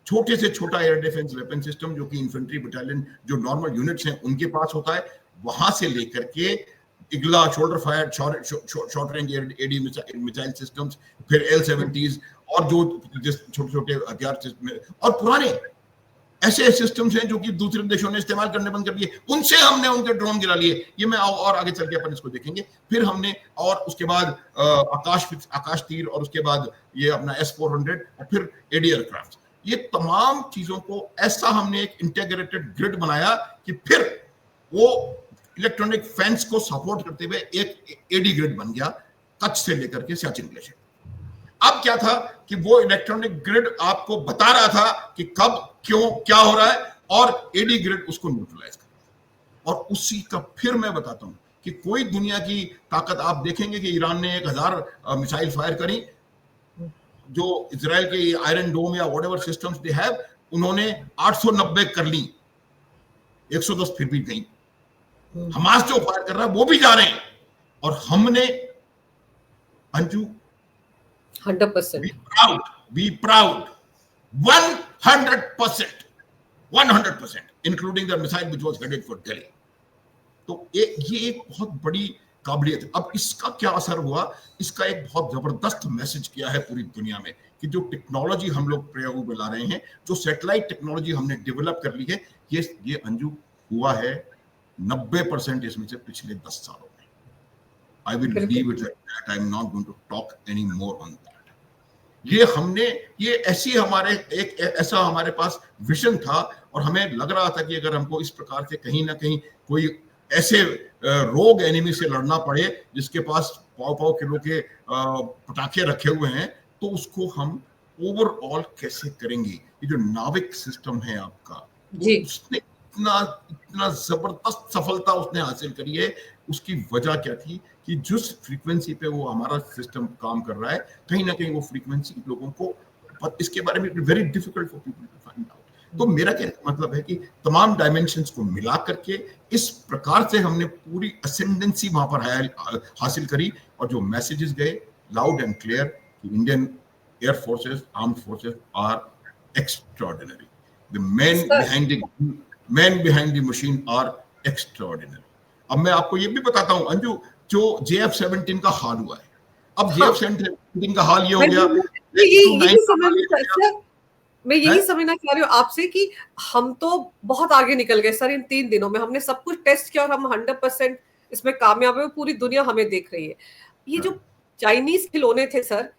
छोटे से छोटा एयर डिफेंस वेपन सिस्टम जो कि इन्फेंट्री बटालियन जो नॉर्मल यूनिट्स हैं उनके पास होता है, वहां से लेकर के Igla shoulder fire short range AD missile systems, फिर L-70s, और जो छोटे छोटे हथियार और पुराने ऐसे सिस्टम्स हैं जो कि दूसरे देशों ने इस्तेमाल करने बंद कर दिए, उनसे हमने उनके ड्रोन गिरा लिए। ये मैं और आगे चल के अपन इसको देखेंगे। फिर हमने, और उसके बाद आकाश तीर, और उसके बाद ये अपना S-400, और फिर एडी एयरक्राफ्ट, ये तमाम चीजों को ऐसा हमने एक इंटीग्रेटेड ग्रिड बनाया कि फिर वो इलेक्ट्रॉनिक फेंस को सपोर्ट करते हुए एक एडी ग्रिड बन गया, कच्छ से लेकर के सियाचिन ग्लेशियर। अब क्या था कि वो इलेक्ट्रॉनिक ग्रिड आपको बता रहा था कि कब, क्यों, क्या हो रहा है, और एडी ग्रिड उसको न्यूट्रलाइज कर रहा है। और उसी का फिर मैं बताता हूं कि कोई दुनिया की ताकत आप देखेंगे कि ईरान ने 1000 मिसाइल फायर करी, जो इजराइल के आयरन डोम या व्हाटएवर सिस्टम्स दे हैव, उन्होंने 890 कर ली, 110 फिर भी गई। हमास जो फायर कर रहा है वो भी जा रहे हैं, और हमने, Anju, 100%, be proud 100%, including the missile which was headed for Delhi. तो ये एक बहुत बड़ी काबिलियत है। अब इसका क्या असर हुआ, इसका एक बहुत जबरदस्त मैसेज किया है पूरी दुनिया में कि जो टेक्नोलॉजी हम लोग प्रयोग में ला रहे हैं, जो सैटेलाइट टेक्नोलॉजी हमने डेवलप कर ली है, ये अंजू हुआ है 90% इसमें से पिछले 10 सालों में। I will leave it at that, I am not going to talk any more on that. ये हमने, ये ऐसी हमारे एक ऐसा हमारे पास विजन था, और हमें लग रहा था कि अगर हमको इस प्रकार से कहीं ना कहीं कोई ऐसे रोग एनिमी से लड़ना पड़े जिसके पास पाव किलो के पटाखे रखे हुए हैं, तो उसको हम ओवरऑल कैसे करेंगे। ये जो नाविक सिस्टम है आपका, उसने इतना इतना जबरदस्त सफलता उसने हासिल करी है। उसकी वजह क्या थी कि जिस फ्रीक्वेंसी पे वो हमारा सिस्टम काम कर रहा है, कहीं ना कहीं वो फ्रीक्वेंसी लोगों को इसके बारे में very difficult for people to find out. तो मेरा क्या मतलब है कि तमाम डायमेंशंस को मिला करके इस प्रकार से हमने पूरी असेंडेंसी वहां पर हासिल करी, और जो मैसेजेस गए लाउड एंड क्लियर कि Indian air forces, armed forces are extraordinary, the men behind the machine are extraordinary। अब मैं आपको ये भी बताता हूं अंजू, जो JF-17 का हाल हुआ है, अब JF-17 का हाल ये हो गया, मैं यही समझना चाह रही हूँ आपसे कि हम तो बहुत आगे निकल गए सर। इन 3 दिनों में हमने सब कुछ टेस्ट किया और हम 100% इसमें कामयाब हुए। पूरी दुनिया हमें देख रही है। ये जो चाइनीज खिलौने थे सर,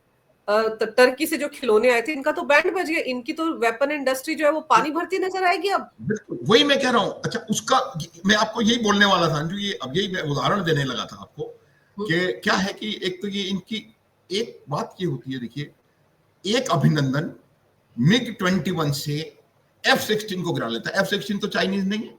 टर्की से जो खिलौने आए थे, इनका तो बैंड बज गया। इनकी तो वेपन इंडस्ट्री जो है वो पानी भरती नजर आएगी अब। बिल्कुल वही मैं कह रहा हूँ। अच्छा, उसका मैं आपको यही बोलने वाला था अंजू, ये अब यही मैं उदाहरण देने लगा था आपको कि क्या है कि एक तो ये इनकी एक बात ये होती है, देखिए, एक अभिनंदन MiG-21 से F-16 को गिरा लेता है। F-16 तो चाइनीज नहीं है,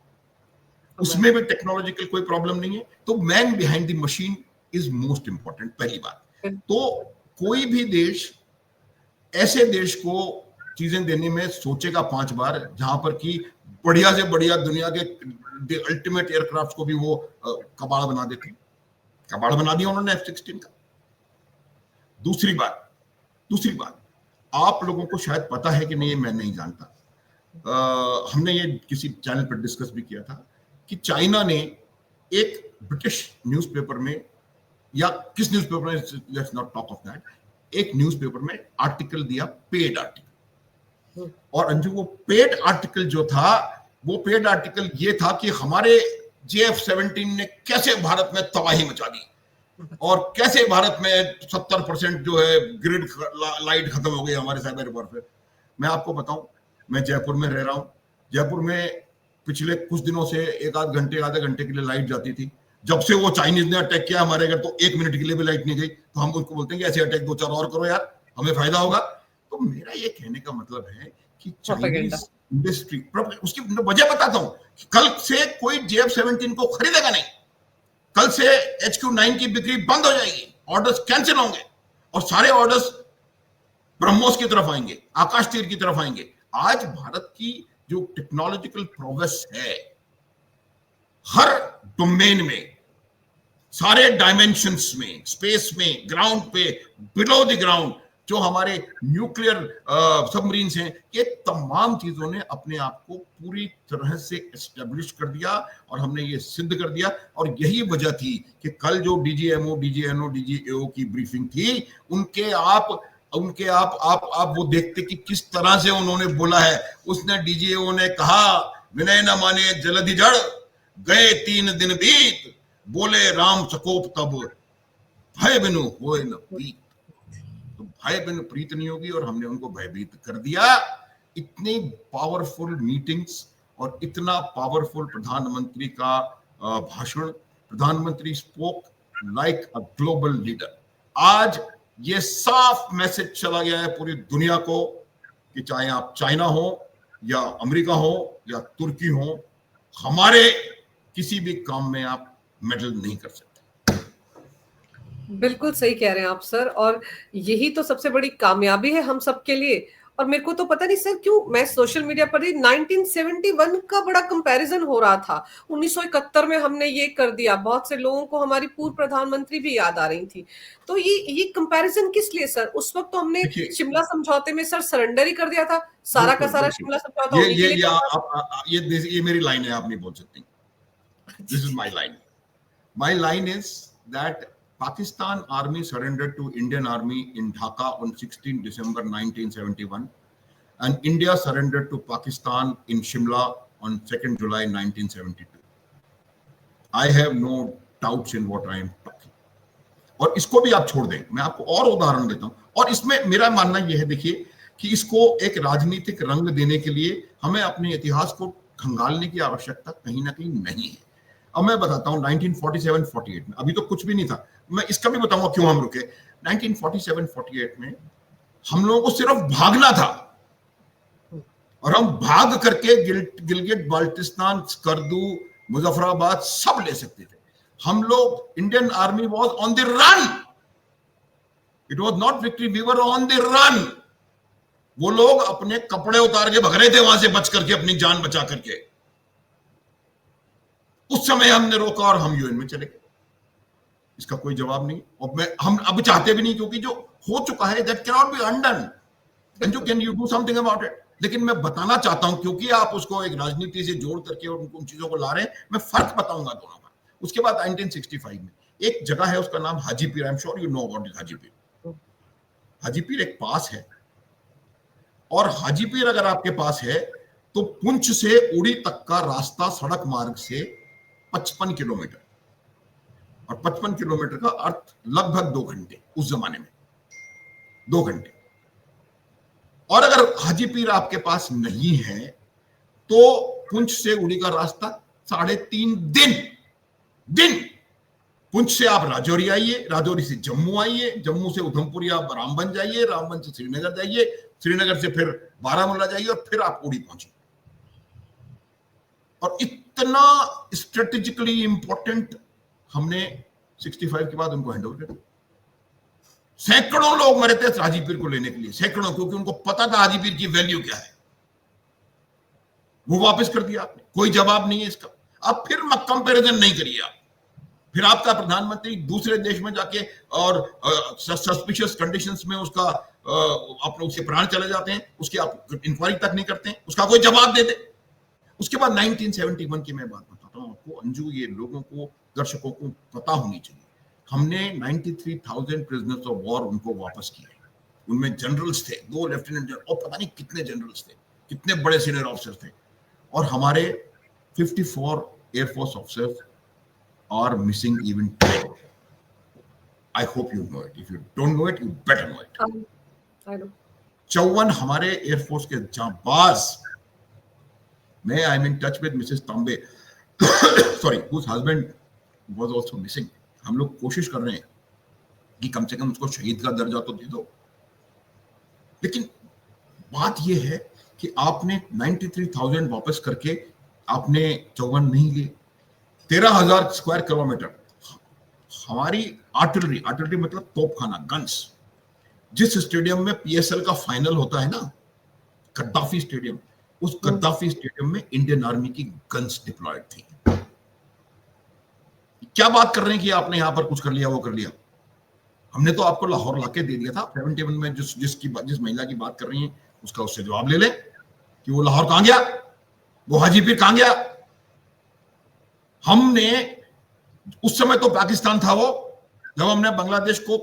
उसमें भी टेक्नोलॉजिकल कोई प्रॉब्लम नहीं है। तो man behind the machine is most important, पहली बात। तो कोई भी देश ऐसे देश को चीजें देने में सोचेगा 5 बार, जहां पर कि बढ़िया से बढ़िया दुनिया के अल्टीमेट एयरक्राफ्ट को भी वो कबाड़ बना देते। कबाड़ बना दिया उन्होंने F-16 का। दूसरी बात आप लोगों को शायद पता है कि नहीं, मैं नहीं जानता, हमने ये किसी चैनल पर डिस्कस भी किया था कि चाइना ने एक ब्रिटिश न्यूज़पेपर में, या किस न्यूज़पेपर में, let's not talk of that, एक न्यूज़पेपर में आर्टिकल दिया, पेड आर्टिकल। और अंजू वो पेड आर्टिकल जो था, वो पेड आर्टिकल ये था कि हमारे JF-17 ने कैसे भारत में तबाही मचा दी, और कैसे भारत में 70% जो है ग्रिड लाइट खत्म हो गई हमारे साइबर वॉरफेयर। मैं आपको बताऊं, मैं जयपुर में रह रहा हूं। जयपुर में पिछले कुछ दिनों से आधे घंटे के लिए लाइट जाती थी। जब से वो चाइनीज ने अटैक किया हमारे घर, तो 1 मिनट के लिए भी लाइट नहीं गई। तो हम उनको बोलते हैं कि ऐसे अटैक 2-4 और करो यार, हमें फायदा होगा। तो मेरा ये कहने का मतलब है कि चाइनीज इंडस्ट्री, उसकी वजह बताता हूं, कल से कोई JF-17 को खरीदेगा नहीं। कल से HQ-9 की बिक्री बंद हो जाएगी, ऑर्डर्स कैंसिल होंगे, और सारे ऑर्डर्स ब्रह्मोस की तरफ आएंगे, आकाश तीर की तरफ आएंगे। आज भारत की जो टेक्नोलॉजिकल प्रोग्रेस है, हर डोमेन में, सारे डायमेंशंस में, स्पेस में, ग्राउंड पे, बिलो द ग्राउंड, जो हमारे न्यूक्लियर सबमरीन्स हैं, ये तमाम चीजों ने अपने आप को पूरी तरह से एस्टेब्लिश कर दिया, और हमने ये सिद्ध कर दिया। और यही वजह थी कि कल जो DGMO, DGNO, DGAO की ब्रीफिंग थी, उनके आप वो देखते कि किस तरह से उन्होंने बोला है। उसने DGAO ने कहा, विनय न माने जलधि जड़, गए 3 दिन बीत, बोले राम सकोप तब, भय बिनु होए न प्रीत। तो भय बिनु प्रीत नहीं होगी, और हमने उनको भयभीत कर दिया। इतनी पावरफुल मीटिंग्स और इतना पावरफुल प्रधानमंत्री का भाषण, प्रधानमंत्री spoke like a global leader. आज ये साफ मैसेज चला गया है पूरी दुनिया को कि चाहे आप चाइना हो या अमेरिका हो या तुर्की हो, हमारे किसी भी काम में आप मेडल नहीं कर सकते। बिल्कुल सही कह रहे हैं आप सर, और यही तो सबसे बड़ी कामयाबी है हम सबके लिए। और मेरे को तो पता नहीं सर क्यों, मैं सोशल मीडिया पर 1971 का बड़ा कंपैरिजन हो रहा था। 1971 में हमने ये कर दिया। बहुत से लोगों को हमारी पूर्व प्रधानमंत्री भी याद आ रही थी। तो ये कंपैरिजन किस लिए सर? उस वक्त तो हमने शिमला समझौते में सर सरेंडर ही कर दिया था, सारा का सारा शिमला समझौता। ये मेरी लाइन है, आप नहीं बोल सकती। This is my line. My line is that Pakistan Army surrendered to Indian Army in Dhaka on 16 December 1971, and India surrendered to Pakistan in Shimla on 2nd July 1972. I have no doubts in what I am talking. और इसको भी आप छोड़ दें, मैं आपको और उदाहरण देता हूं, और इसमें मेरा मानना यह है, देखिए कि इसको एक राजनीतिक रंग देने के लिए हमें अपने इतिहास को खंगालने की आवश्यकता कहीं ना कहीं नहीं है। अब मैं बताता हूं 1947-48 में, अभी तो कुछ भी नहीं था, मैं इसका भी बताऊंगा क्यों हम रुके। 1947-48 में हम लोगों को सिर्फ भागना था, और हम भाग करके गिलगिट बाल्टिस्तान, स्कर्दू, मुजफ्फराबाद सब ले सकते थे। हम लोग, Indian army was on the run, it was not victory, we were on the run. वो लोग अपने कपड़े उतार के भग रहे थे वहां से, बच करके, अपनी जान बचा करके। उस समय हमने रोका और हम यूएन में चले गए। इसका कोई जवाब नहीं, और हम अब चाहते भी नहीं, क्योंकि जो हो चुका है that can not be undone, and you can you do something about it. लेकिन मैं बताना चाहता हूं, क्योंकि आप उसको एक राजनीति से जोड़ करके और उन चीजों को ला रहे हैं, मैं फर्क बताऊंगा दोनों का। उसके बाद 1965 में एक जगह है, उसका नाम Haji Pir, I am sure you know about Haji Pir. Haji Pir एक पास है, और हाजीपीर अगर आपके पास है तो पुंछ से उड़ी तक का रास्ता सड़क मार्ग से 55 किलोमीटर, और 55 किलोमीटर का अर्थ लगभग 2 घंटे, उस जमाने में 2 घंटे। और अगर हाजीपीर आपके पास नहीं है तो पुंछ से उड़ी का रास्ता 3.5 दिन। पुंछ से आप राजौरी आइए, राजौरी से जम्मू आइए, जम्मू से उधमपुर या रामबन जाइए, रामबन से श्रीनगर जाइए, श्रीनगर से फिर बारामूला जाइए, और फिर आप उड़ी पहुंचिए। और इतना स्ट्रेटेजिकली इंपॉर्टेंट हमने 65 के बाद उनको हैंडओवर कर दिया। सैकड़ों लोग मरे थे हाजीपीर को लेने के लिए, सैकड़ों, क्योंकि उनको पता था हाजीपीर की वैल्यू क्या है। वो वापस कर दिया आपने, कोई जवाब नहीं है इसका। अब फिर कंपैरिजन नहीं करिए आप, फिर आपका प्रधानमंत्री दूसरे देश में जाके और सस्पिशियस कंडीशंस में उसका अपने उसके प्राण चले जाते हैं, उसकी आप इंक्वायरी तक नहीं करते हैं, उसका कोई जवाब दे दे। उसके बाद 1971 की मैं बात बताता हूं आपको, अंजू, ये लोगों को, दर्शकों को पता होनी चाहिए, हमने 93,000 प्रिजनर्स ऑफ वॉर उनको वापस किए। उनमें जनरल्स थे, 2 लेफ्टिनेंट जनरल, और पता नहीं कितने जनरल्स थे, कितने बड़े सीनियर ऑफिसर थे, और हमारे 54 air force officers are missing even today. I hope you know it, if you don't know it you better know it. I know 54 हमारे एयरफोर्स के जांबाज, मैं I am in touch with Mrs Tambe sorry, whose husband was also missing। हम लोग कोशिश कर रहे हैं कि कम से कम उसको शहीद का दर्जा तो दे दो। लेकिन बात यह है कि आपने 93,000 वापस करके आपने 54 नहीं लिए। 13,000 स्क्वायर किलोमीटर हमारी आर्टिलरी मतलब तोपखाना, गन्स, जिस स्टेडियम में पीएसएल का फाइनल होता है ना, गद्दाफी स्टेडियम, उस गद्दाफी स्टेडियम में इंडियन आर्मी की गन्स डिप्लॉयड थी। क्या बात कर रहे हैं कि आपने यहां पर कुछ कर लिया, वो कर लिया। हमने तो आपको लाहौर लाके दे दिया था 71 में। जिस महिला की बात कर रही हैं उसका उससे जवाब ले लें कि वो लाहौर कहां गया, वो हाजीपीर कहां गया। हमने उस समय तो पाकिस्तान था वो, जब हमने बांग्लादेश को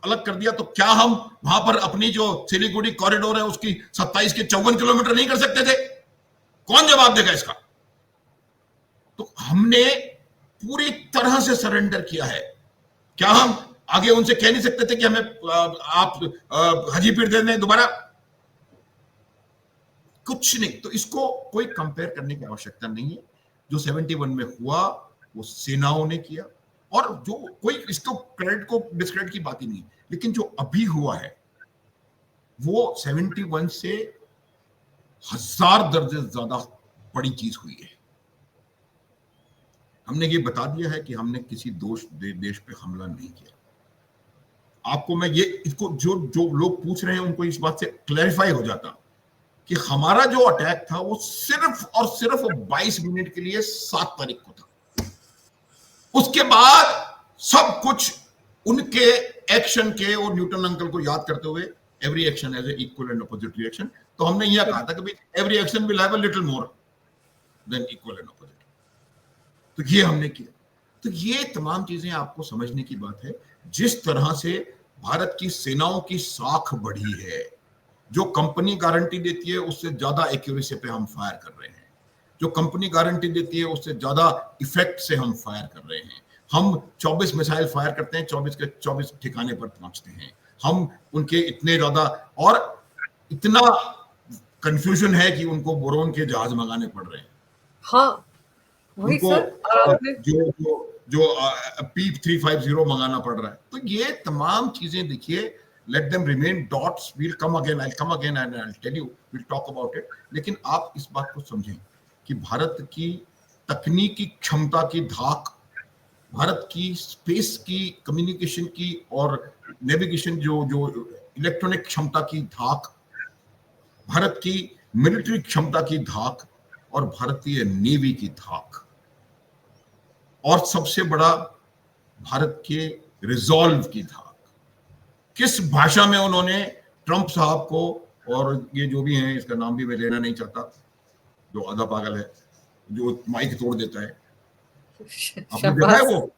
अलग कर दिया तो क्या हम वहां पर अपनी जो सिलीगुड़ी कॉरिडोर है उसकी 27 के 54 किलोमीटर नहीं कर सकते थे? कौन जवाब देगा इसका? तो हमने पूरी तरह से सरेंडर किया है। क्या हम आगे उनसे कह नहीं सकते थे कि हमें आप हाजीपीर दे दें दोबारा? कुछ नहीं। तो इसको कोई कंपेयर करने की आवश्यकता नहीं है। जो 71 में हुआ वो सेनाओं ने किया, और जो कोई इसको क्रेडिट को डिस्क्रेडिट की बात ही नहीं, लेकिन जो अभी हुआ है वो 71 से 1000 दर्जे ज्यादा बड़ी चीज हुई है। हमने ये बता दिया है कि हमने किसी देश पे हमला नहीं किया। आपको मैं ये इसको जो लोग पूछ रहे हैं उनको इस बात से क्लैरिफाई हो जाता कि हमारा जो अटैक था वो सिर्फ और सिर्फ 22 मिनट के लिए 7 तारीख को था। उसके बाद सब कुछ उनके एक्शन के, और न्यूटन अंकल को याद करते हुए, every action has a equal and opposite reaction, तो हमने यह कहा था कि every action will have a little more than equal and opposite. तो ये हमने किया। तो ये तमाम चीजें आपको समझने की बात है। जिस तरह से भारत की सेनाओं की साख बढ़ी है, जो कंपनी गारंटी देती है उससे ज्यादा एक्यूरेसी पे हम फायर कर रहे हैं। जो कंपनी गारंटी देती है उससे ज्यादा इफेक्ट से हम फायर कर रहे हैं। हम 24 मिसाइल फायर करते हैं, 24 के 24 ठिकाने पर पहुंचते हैं। हम उनके इतने ज्यादा, और इतना कंफ्यूजन है कि उनको बोरोन के जहाज मंगाने पड़ रहे हैं। हाँ, वही उनको सर। जो जो जो P350 मंगाना पड़ रहा है। तो ये तमाम चीजें देखिए, let them remain dots, will come again, I come again and I tell you, will talk about it. लेकिन आप इस बात को समझें कि भारत की तकनीकी क्षमता की धाक, भारत की स्पेस की, कम्युनिकेशन की और नेविगेशन, जो जो इलेक्ट्रॉनिक क्षमता की धाक, भारत की मिलिट्री क्षमता की धाक और भारतीय नेवी की धाक, और सबसे बड़ा भारत के रिजॉल्व की धाक। किस भाषा में उन्होंने ट्रंप साहब को, और ये जो भी हैं, इसका नाम भी मैं लेना नहीं चाहता, जो आधा पागल है, जो माइक तोड़ देता है, आपने देखा है वो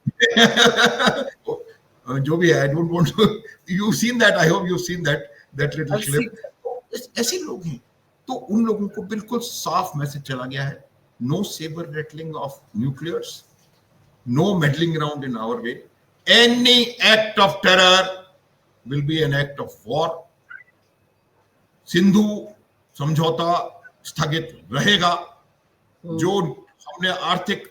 जो भी है, I don't want to, you seen that, I hope you seen that little clip. ऐसे लोग हैं। तो उन लोगों को बिल्कुल साफ मैसेज चला गया है, no sabre rattling of nuclears, no meddling around in our way. Any act of terror will be an act of war. Sindhu समझौता स्थगित रहेगा। जो हमने आर्थिक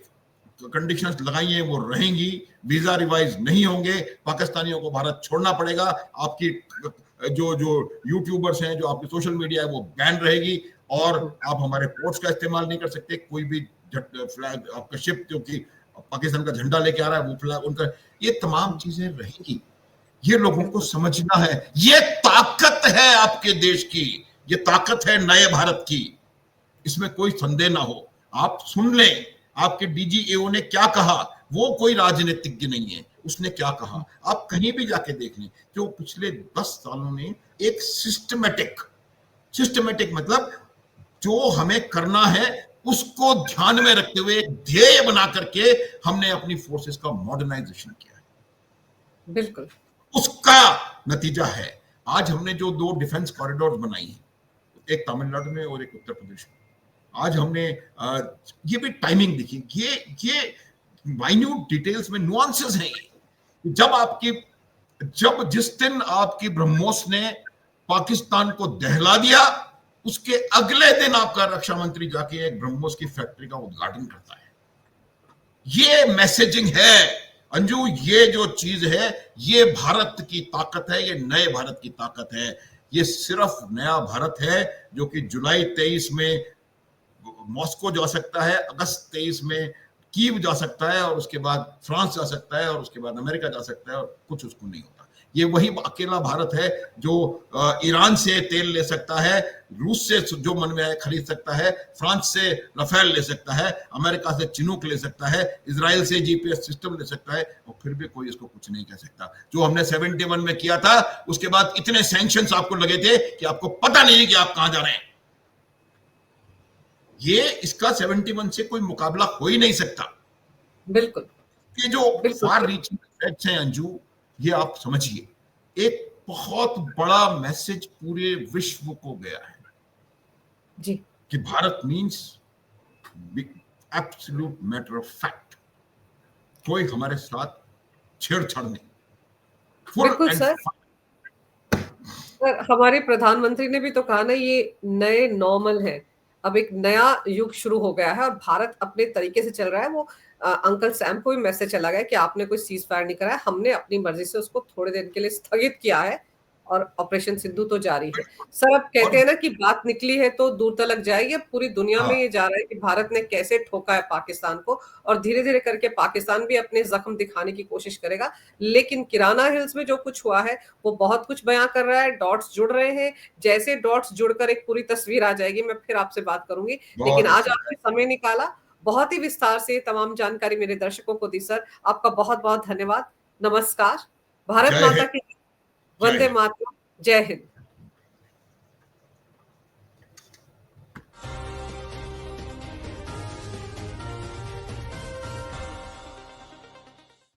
कंडीशंस लगाई हैं वो रहेंगी। वीजा रिवाइज नहीं होंगे। पाकिस्तानियों को भारत छोड़ना पड़ेगा। आपकी जो जो यूट्यूबर्स हैं, जो आपकी सोशल मीडिया है, वो बैन रहेगी, और आप हमारे पोर्ट्स का इस्तेमाल नहीं कर सकते। कोई भी फ्लैग, आपका शिप जो कि पाकिस्तान का झंडा लेके आ रहा है, वो फ्लैग उनका, ये तमाम चीजें रहेंगी। ये लोगों को समझना है। ये ताकत है आपके देश की, ये ताकत है नए भारत की, इसमें कोई संदेह ना हो। आप सुन लें आपके डीजीएओ ने क्या कहा, वो कोई राजनीतिज्ञ नहीं है, उसने क्या कहा आप कहीं भी जाके देख लें। जो पिछले 10 सालों में एक सिस्टमेटिक मतलब जो हमें करना है उसको ध्यान में रखते हुए ध्येय बना करके हमने अपनी फोर्सेस का मॉडर्नाइजेशन किया है। बिल्कुल, उसका नतीजा है आज हमने जो 2 डिफेंस कॉरिडोर बनाई हैं, एक तमिलनाडु में और एक उत्तर प्रदेश में। आज हमने ये भी टाइमिंग देखी, ये माइन्यूट डिटेल्स में नुआंसेस हैं। जब जिस दिन आपकी ब्रह्मोस ने पाकिस्तान को दहला दिया, उसके अगले दिन आपका रक्षा मंत्री जाके एक ब्रह्मोस की फैक्ट्री का उद्घाटन करता है। ये मैसेजिंग है अंजू, ये जो चीज है ये भारत की ताकत है, ये नए भारत की ताकत है। ये सिर्फ नया भारत है जो कि जुलाई 23 में मॉस्को जा सकता है, अगस्त 23 में कीव जा सकता है, और उसके बाद फ्रांस जा सकता है, और उसके बाद अमेरिका जा सकता है, और कुछ उसको नहीं होता। ये वही अकेला भारत है जो ईरान से तेल ले सकता है, रूस से जो मन में आए खरीद सकता है, फ्रांस से राफेल ले सकता है, अमेरिका से चिनूक ले सकता है, इजराइल से जीपीएस सिस्टम ले सकता है, और फिर भी कोई इसको कुछ नहीं कह सकता। जो हमने 71 में किया था, उसके बाद इतने सैंक्शंस आपको लगे थे कि आपको पता नहीं कि आप कहां जा रहे हैं। ये इसका 71 से कोई मुकाबला हो ही नहीं सकता। बिल्कुल। ये जो फार रीचिंग इफेक्ट्स हैं अंजू, ये आप समझिए, एक बहुत बड़ा मैसेज पूरे विश्व को गया है जी कि Bharat means absolute matter of fact. कोई हमारे साथ छेड़छाड़ नहीं। बिल्कुल सर। हमारे प्रधानमंत्री ने भी तो कहा ना, ये नए नॉर्मल है। अब एक नया युग शुरू हो गया है और भारत अपने तरीके से चल रहा है। वो अंकल सैम को भी मैसेज चला गया कि आपने कोई सीज फायर नहीं करा है, हमने अपनी मर्जी से उसको थोड़े दिन के लिए स्थगित किया है, और ऑपरेशन सिंधु तो जारी है। सर, अब कहते हैं ना कि बात निकली है तो दूर तक जाएगी। अब पूरी दुनिया में ये जा रहा है कि भारत ने कैसे ठोका है पाकिस्तान को, और धीरे धीरे करके पाकिस्तान भी अपने जख्म दिखाने की कोशिश करेगा। लेकिन किराना हिल्स में जो कुछ हुआ है वो बहुत कुछ बयां कर रहा है। डॉट्स जुड़ रहे हैं, जैसे डॉट्स जुड़कर एक पूरी तस्वीर आ जाएगी मैं फिर आपसे बात करूंगी। लेकिन आज आपने समय निकाला, बहुत ही विस्तार से तमाम जानकारी मेरे दर्शकों को दी। सर, आपका बहुत बहुत धन्यवाद। नमस्कार। भारत माता की वंदे मातरम। जय हिंद।